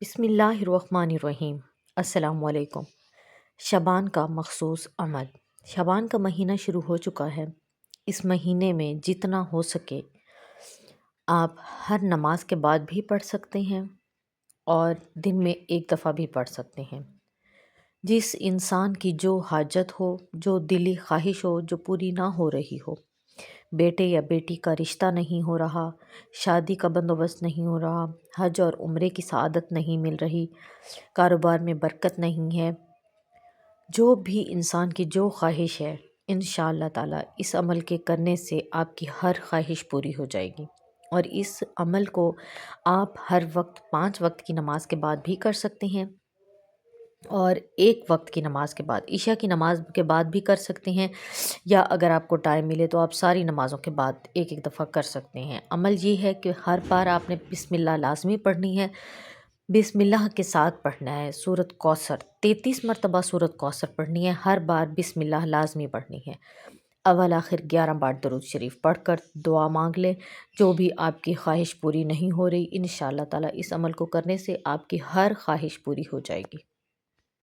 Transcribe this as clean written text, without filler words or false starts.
بسم اللہ الرحمن الرحیم۔ السلام علیکم۔ شعبان کا مخصوص عمل۔ شعبان کا مہینہ شروع ہو چکا ہے۔ اس مہینے میں جتنا ہو سکے آپ ہر نماز کے بعد بھی پڑھ سکتے ہیں اور دن میں ایک دفعہ بھی پڑھ سکتے ہیں۔ جس انسان کی جو حاجت ہو، جو دلی خواہش ہو، جو پوری نہ ہو رہی ہو، بیٹے یا بیٹی کا رشتہ نہیں ہو رہا، شادی کا بندوبست نہیں ہو رہا، حج اور عمرے کی سعادت نہیں مل رہی، کاروبار میں برکت نہیں ہے، جو بھی انسان کی جو خواہش ہے، انشاءاللہ تعالی اس عمل کے کرنے سے آپ کی ہر خواہش پوری ہو جائے گی۔ اور اس عمل کو آپ ہر وقت 5 وقت کی نماز کے بعد بھی کر سکتے ہیں اور 1 وقت کی نماز کے بعد، عشاء کی نماز کے بعد بھی کر سکتے ہیں، یا اگر آپ کو ٹائم ملے تو آپ ساری نمازوں کے بعد ایک دفعہ کر سکتے ہیں۔ عمل یہ ہے کہ ہر بار آپ نے بسم اللہ لازمی پڑھنی ہے، بسم اللہ کے ساتھ پڑھنا ہے۔ سورۃ کوثر 33 مرتبہ سورۃ کوثر پڑھنی ہے، ہر بار بسم اللہ لازمی پڑھنی ہے۔ اول آخر 11 بار درود شریف پڑھ کر دعا مانگ لیں۔ جو بھی آپ کی خواہش پوری نہیں ہو رہی، انشاءاللہ تعالی اس عمل کو کرنے سے آپ کی ہر خواہش پوری ہو جائے گی۔